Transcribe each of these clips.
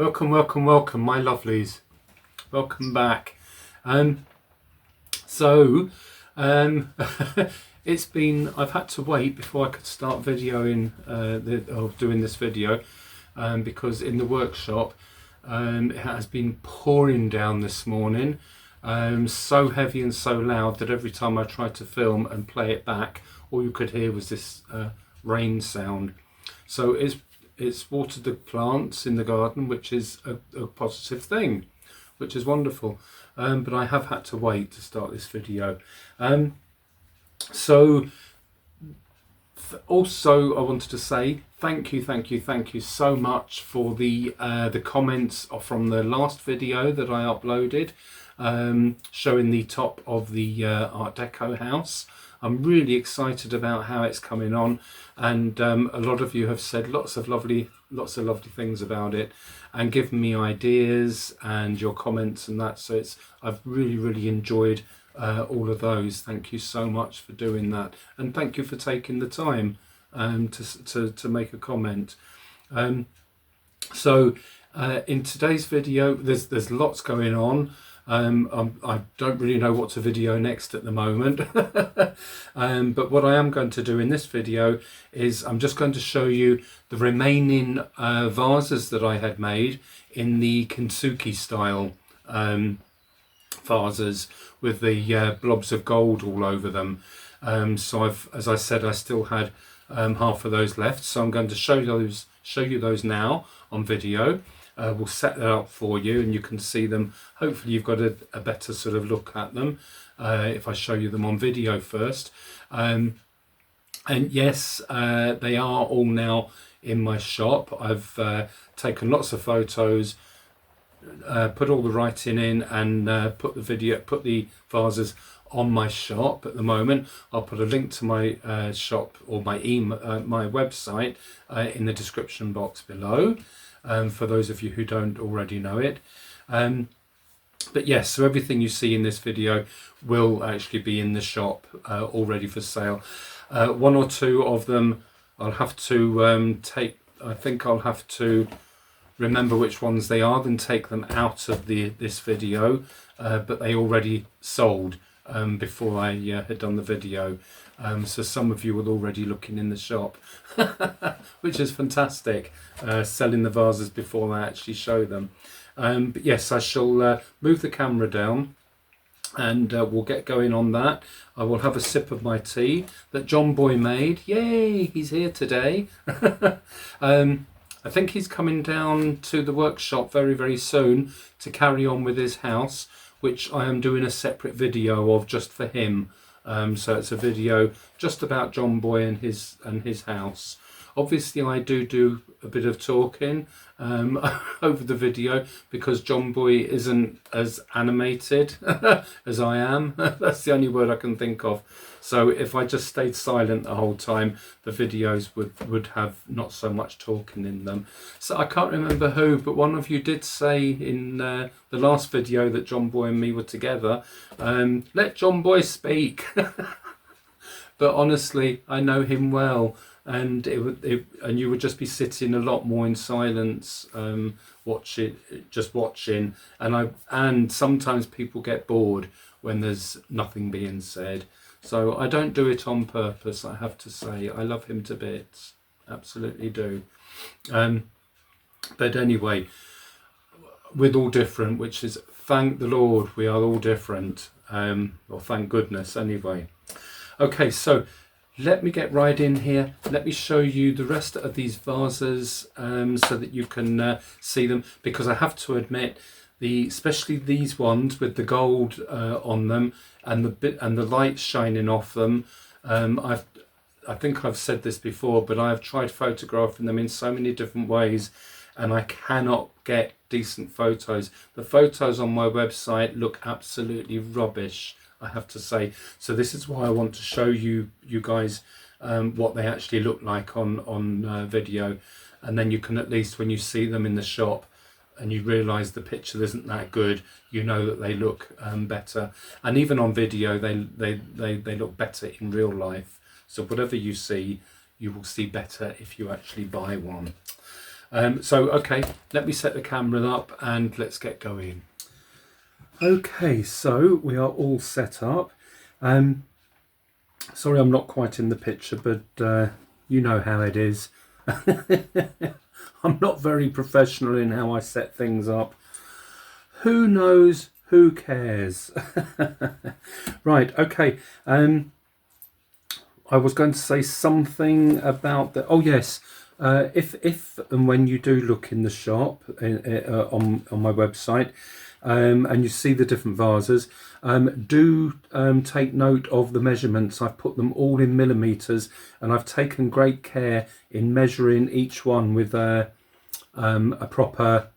Welcome, welcome, welcome, my lovelies. Welcome back. So, it's been, I've had to wait before I could start videoing, doing this video, because in the workshop, it has been pouring down this morning, so heavy and so loud that every time I tried to film and play it back, all you could hear was this rain sound. So it's watered the plants in the garden, which is a positive thing, which is wonderful. But I have had to wait to start this video. Also, I wanted to say thank you so much for the comments from the last video that I uploaded, showing the top of the Art Deco house. I'm really excited about how it's coming on, and a lot of you have said lots of lovely things about it and given me ideas and your comments and that. So I've really enjoyed all of those. Thank you so much for doing that, and thank you for taking the time to make a comment. So in today's video, there's lots going on. I don't really know what to video next at the moment. But what I am going to do in this video is I'm just going to show you the remaining vases that I had made in the Kintsugi style vases with the blobs of gold all over them. So as I said, I still had half of those left, so I'm going to show you those now on video. We'll set that up for you and you can see them. Hopefully you've got a better sort of look at them if I show you them on video first. And yes, they are all now in my shop. I've taken lots of photos, put all the writing in, and put the vases on my shop at the moment. I'll put a link to my shop or my website in the description box below. For those of you who don't already know it. But yes, so everything you see in this video will actually be in the shop, all ready for sale. One or two of them I'll have to I think I'll have to remember which ones they are, then take them out of this video, but they already sold before I had done the video. So some of you were already looking in the shop, which is fantastic, selling the vases before I actually show them. But yes, I shall move the camera down and we'll get going on that. I will have a sip of my tea that John Boy made. Yay, he's here today. I think he's coming down to the workshop very soon to carry on with his house, which I am doing a separate video of just for him. So it's a video just about John Boy and his house. Obviously I do a bit of talking over the video because John Boy isn't as animated as I am. That's the only word I can think of. So if I just stayed silent the whole time, the videos would have not so much talking in them. So I can't remember who, but one of you did say in the last video that John Boy and me were together, let John Boy speak. But honestly, I know him well, and and you would just be sitting a lot more in silence, watching, and sometimes people get bored when there's nothing being said. So I don't do it on purpose, I have to say. I love him to bits, absolutely do. But anyway, we're all different, which is, thank the Lord, we are all different, or thank goodness anyway. Okay, so let me get right in here. Let me show you the rest of these vases so that you can see them, because I have to admit, especially these ones with the gold on them and the light shining off them. I think I've said this before, but I have tried photographing them in so many different ways, and I cannot get decent photos. The photos on my website look absolutely rubbish, I have to say. So this is why I want to show you guys what they actually look like on video, and then you can, at least when you see them in the shop and you realise the picture isn't that good, you know that they look better. And even on video, they look better in real life. So whatever you see, you will see better if you actually buy one. Okay, let me set the camera up and let's get going. Okay, so we are all set up. Sorry I'm not quite in the picture, but you know how it is. I'm not very professional in how I set things up. Who knows? Who cares? Right, okay. I was going to say something about the... Oh, yes. If and when you do look in the shop on my website, and you see the different vases, do take note of the measurements. I've put them all in millimeters, and I've taken great care in measuring each one with a proper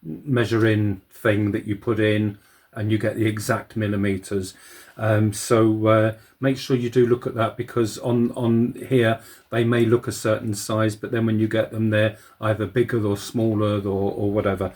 measuring thing that you put in, and you get the exact millimeters. So make sure you do look at that, because on here they may look a certain size, but then when you get them, they're either bigger or smaller or whatever.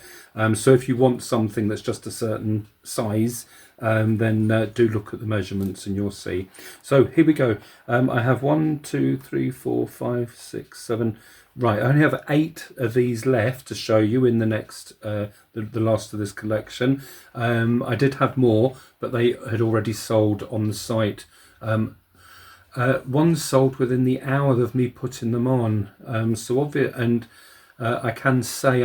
So if you want something that's just a certain size, then do look at the measurements and you'll see. So here we go. I have 1, 2, 3, 4, 5, 6, 7. Right, I only have 8 of these left to show you in the next, the last of this collection. I did have more, but they had already sold on the site. One sold within the hour of me putting them on. So obvious, and I can say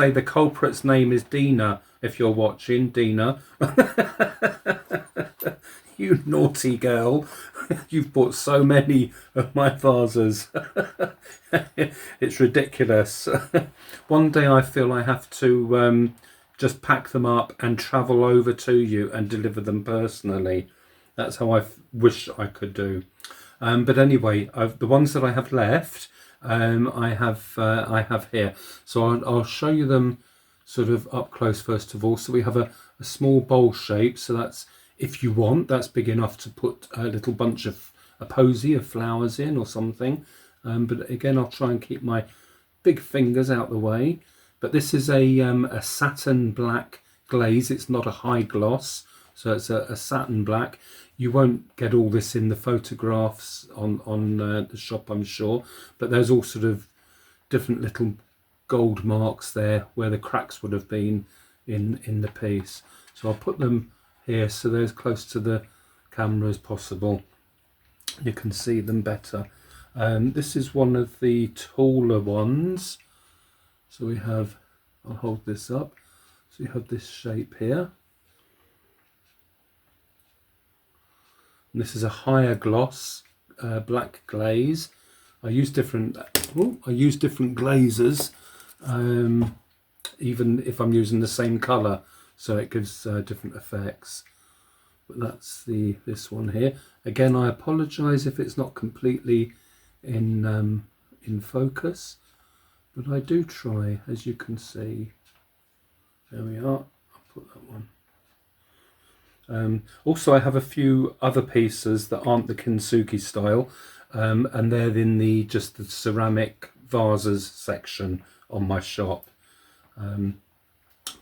the culprit's name is Dina. If you're watching, Dina, you naughty girl. You've bought so many of my vases. It's ridiculous. One day I feel I have to just pack them up and travel over to you and deliver them personally. That's how I wish I could do. But anyway, the ones that I have left, I have here. So I'll show you them sort of up close first of all. So we have a small bowl shape. So that's, if you want, that's big enough to put a little bunch of a posy of flowers in or something. But again, I'll try and keep my big fingers out the way. But this is a satin black glaze. It's not a high gloss, so it's a satin black. You won't get all this in the photographs on the shop, I'm sure. But there's all sort of different little gold marks there where the cracks would have been in the piece. So I'll put them here so they're as close to the camera as possible. You can see them better. This is one of the taller ones. So we have, I'll hold this up. So you have this shape here. And this is a higher gloss black glaze. I use different glazes, even if I'm using the same colour, so it gives different effects. But that's this one here. Again, I apologise if it's not completely in focus, but I do try, as you can see. There we are. I'll put that one. Also, I have a few other pieces that aren't the Kintsugi style, and they're in just the ceramic vases section on my shop.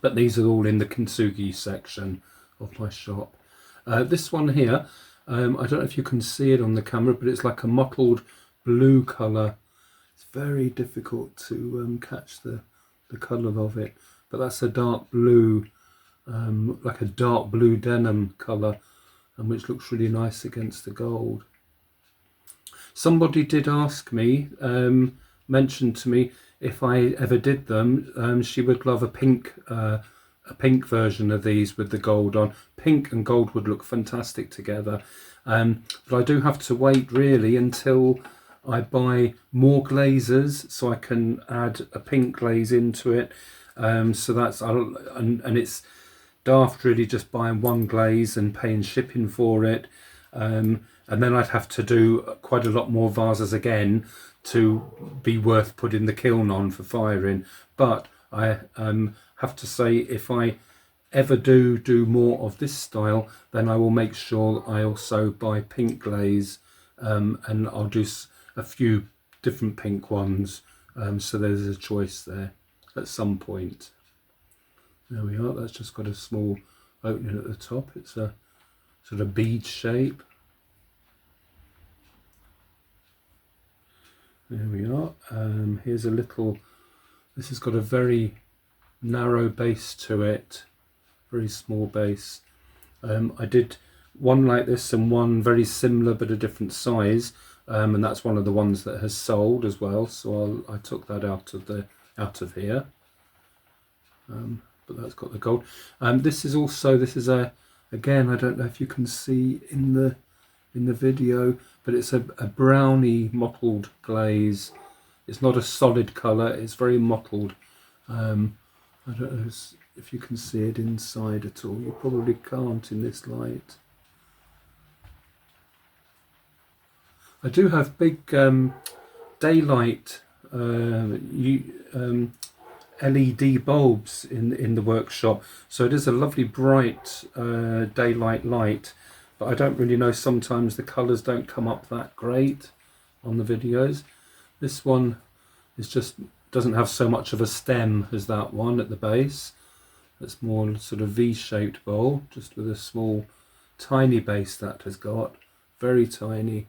But these are all in the Kintsugi section of my shop. This one here, I don't know if you can see it on the camera, but it's like a mottled blue colour. It's very difficult to catch the colour of it, but that's a dark blue, like a dark blue denim colour, and which looks really nice against the gold. Somebody did ask me, mentioned to me, if I ever did them, she would love a pink version of these with the gold on. Pink and gold would look fantastic together. But I do have to wait really until I buy more glazes so I can add a pink glaze into it. So that's, and it's daft really just buying one glaze and paying shipping for it. And then I'd have to do quite a lot more vases again to be worth putting the kiln on for firing. But I have to say, if I ever do more of this style, then I will make sure I also buy pink glaze, and I'll do a few different pink ones, so there's a choice there at some point. There we are. That's just got a small opening at the top. It's a sort of bead shape. There we are. Here's a little This has got a very narrow base to it, very small base. I did one like this and one very similar but a different size, and that's one of the ones that has sold as well, so I took that out of here. But that's got the gold. This is a, again, I don't know if you can see in the video, but it's a browny mottled glaze. It's not a solid colour, it's very mottled. I don't know if you can see it inside at all. You probably can't in this light. I do have big daylight LED bulbs in the workshop, so it is a lovely bright daylight light, but I don't really know, sometimes the colours don't come up that great on the videos. This one is just doesn't have so much of a stem as that one at the base. It's more sort of V-shaped bowl, just with a small tiny base that has got, very tiny,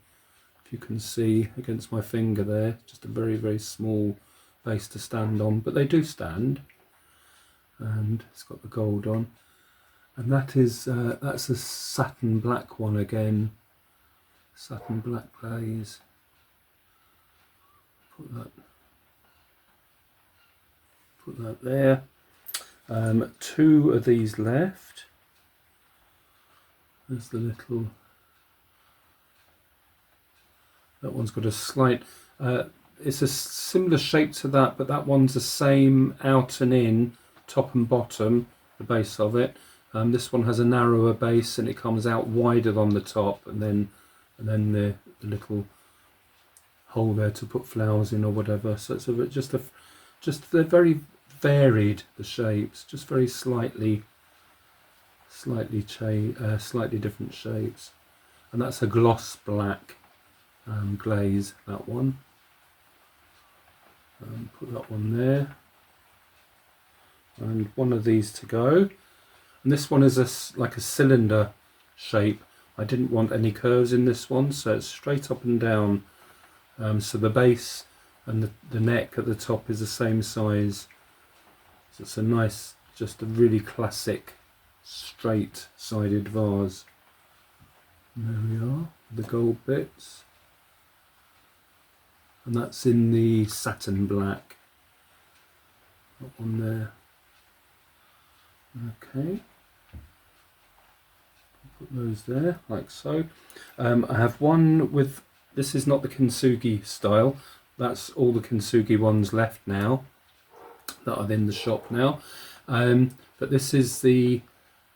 if you can see against my finger there, just a very, very small base to stand on, but they do stand. And it's got the gold on, and that is that's a satin black one again, satin black glaze. Put that there. Two of these left. There's the little, that one's got a slight it's a similar shape to that, but that one's the same out and in, top and bottom, the base of it. This one has a narrower base and it comes out wider on the top, and then the little hole there to put flowers in or whatever. So it's just they're very varied, the shapes, just very slightly different shapes. And that's a gloss black glaze, that one. Put that one there, and one of these to go. And this one is like a cylinder shape. I didn't want any curves in this one, so it's straight up and down. So the base and the neck at the top is the same size. So it's a nice, just a really classic straight sided vase. And there we are, the gold bits. And that's in the satin black. That one there. Okay. Put those there, like so. I have one with, this is not the Kintsugi style. That's all the Kintsugi ones left now that are in the shop now. But this is the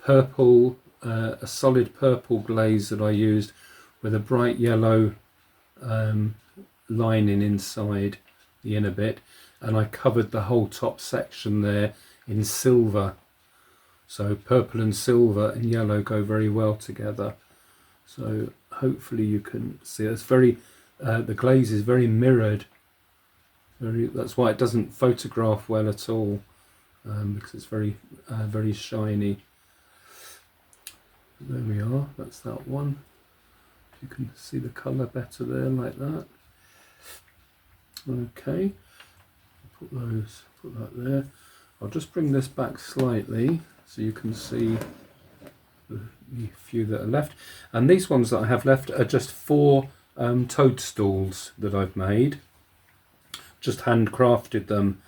purple, a solid purple glaze that I used with a bright yellow lining inside the inner bit, and I covered the whole top section there in silver. So purple and silver and yellow go very well together. So hopefully you can see it's very, the glaze is very mirrored. That's why it doesn't photograph well at all, because it's very, very shiny. There we are, that's that one. You can see the colour better there, like that. Okay, put that there. I'll just bring this back slightly so you can see the few that are left. And these ones that I have left are just 4 toadstools that I've made. Just handcrafted them.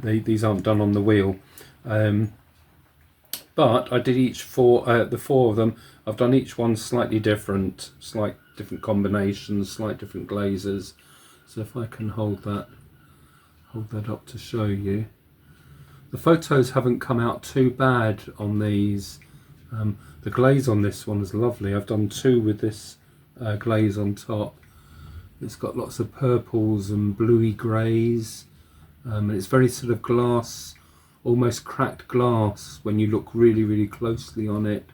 These aren't done on the wheel. But I did the 4 of them. I've done each one slightly different, slight different combinations, slight different glazes. So if I can hold that up to show you. The photos haven't come out too bad on these. The glaze on this one is lovely. I've done 2 with this glaze on top. It's got lots of purples and bluey greys. And it's very sort of glass, almost cracked glass when you look really, really closely on it.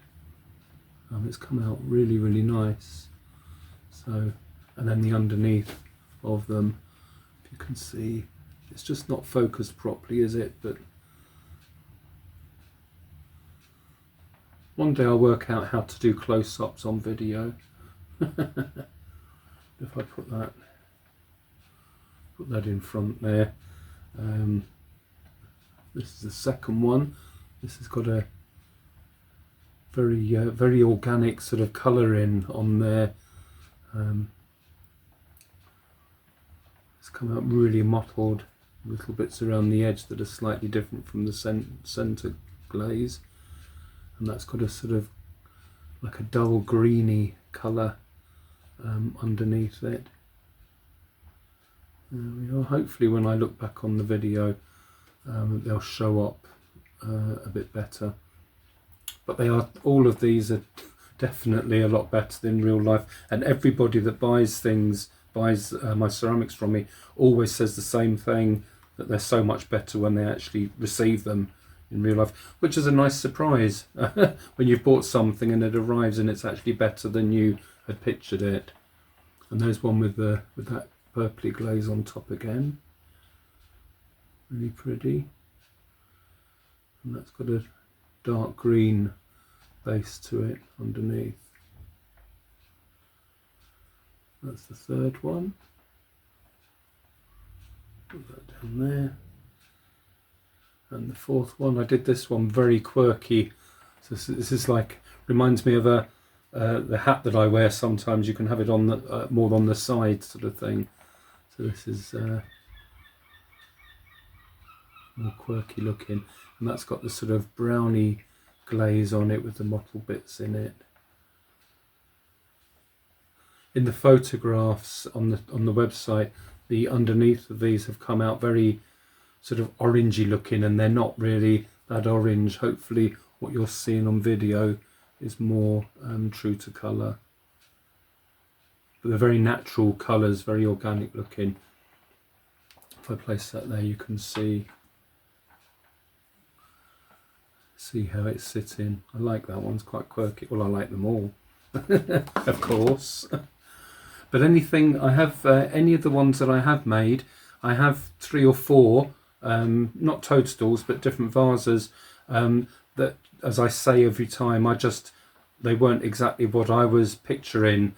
It's come out really, really nice. So, and then the underneath of them, if you can see, it's just not focused properly, is it? But one day I'll work out how to do close-ups on video. If I put that in front there. This is the second one. This has got a very organic sort of colouring on there. It's come out really mottled, little bits around the edge that are slightly different from the centre glaze, and that's got a sort of like a dull greeny colour underneath it. There we are. Hopefully when I look back on the video they'll show up a bit better, but all of these are definitely a lot better than real life, and everybody that buys my ceramics from me always says the same thing, that they're so much better when they actually receive them in real life, which is a nice surprise when you've bought something and it arrives and it's actually better than you had pictured it. And there's one with that purpley glaze on top again, really pretty, and that's got a dark green base to it underneath. That's the third one. Put that down there. And the fourth one, I did this one very quirky. So this is like, reminds me of the hat that I wear sometimes. You can have it on the more on the side sort of thing. So this is more quirky looking, and that's got the sort of browny glaze on it with the mottled bits in it. In the photographs on the website, the underneath of these have come out very sort of orangey looking, and they're not really that orange. Hopefully what you're seeing on video is more true to colour. But they're very natural colours, very organic looking. If I place that there, you can see how it's sitting. I like that one, it's quite quirky. Well, I like them all, of course. But anything I have, any of the ones that I have made, I have 3 or 4, not toadstools, but different vases that, as I say every time, they weren't exactly what I was picturing.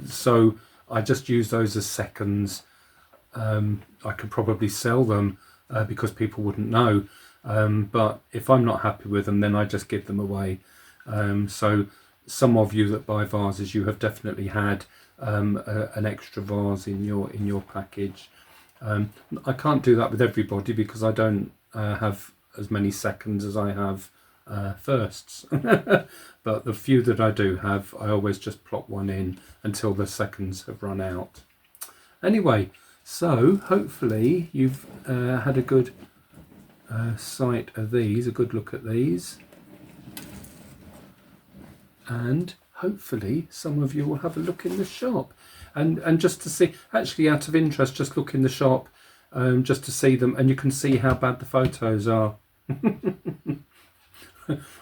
So I just use those as seconds. I could probably sell them because people wouldn't know. But if I'm not happy with them, then I just give them away. So some of you that buy vases, you have definitely had an extra vase in your package. I can't do that with everybody because I don't have as many seconds as I have firsts. But the few that I do have, I always just plop one in until the seconds have run out. Anyway, so hopefully you've had a good sight of these, a good look at these, and hopefully some of you will have a look in the shop and just to see, actually out of interest, just look in the shop just to see them, and you can see how bad the photos are.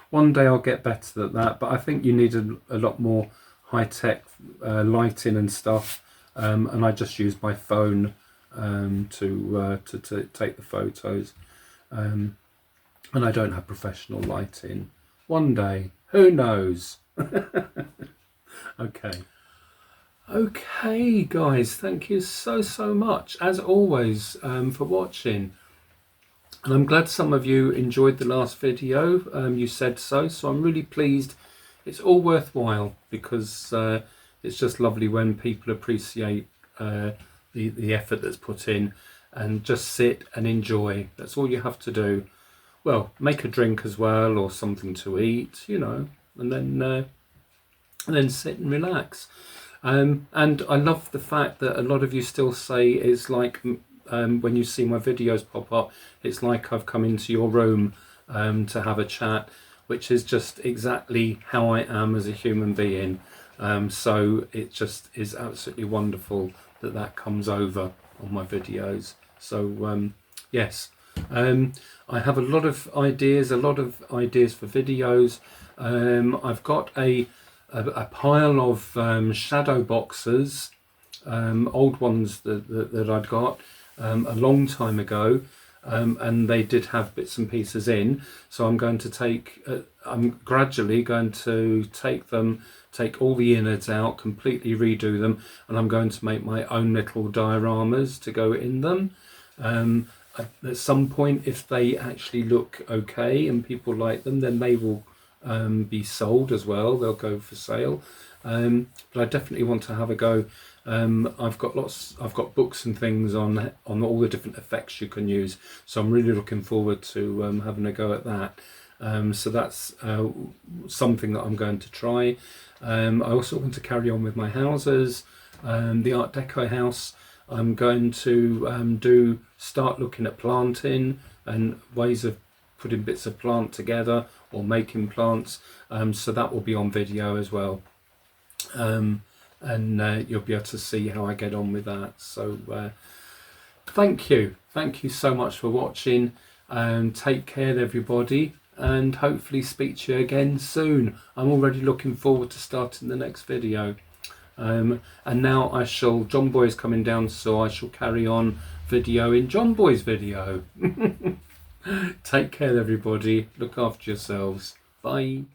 One day I'll get better at that, but I think you need a lot more high-tech lighting and stuff, and I just use my phone to take the photos, and I don't have professional lighting. One day, who knows? Okay guys, thank you so much as always for watching, and I'm glad some of you enjoyed the last video. You said so I'm really pleased. It's all worthwhile because it's just lovely when people appreciate the effort that's put in, and just sit and enjoy. That's all you have to do. Well, make a drink as well, or something to eat, you know, and then sit and relax. And I love the fact that a lot of you still say it's like when you see my videos pop up, it's like I've come into your room to have a chat, which is just exactly how I am as a human being. So it just is absolutely wonderful that comes over on my videos. So yes, I have a lot of ideas for videos. I've got a pile of shadow boxes, old ones that I'd got a long time ago, and they did have bits and pieces in. So I'm going to I'm gradually going to take all the innards out, completely redo them, and I'm going to make my own little dioramas to go in them. at some point, if they actually look okay and people like them, then they will be sold as well. They'll go for sale. But I definitely want to have a go. I've got books and things on all the different effects you can use. So I'm really looking forward to having a go at that. So that's something that I'm going to try. I also want to carry on with my houses. The Art Deco house, I'm going to start looking at planting and ways of putting bits of plant together or making plants. So that will be on video as well. And you'll be able to see how I get on with that. So thank you so much for watching. Take care everybody, and hopefully speak to you again soon. I'm already looking forward to starting the next video. And now John Boy's coming down, so I shall carry on videoing John Boy's video. Take care everybody, look after yourselves, bye.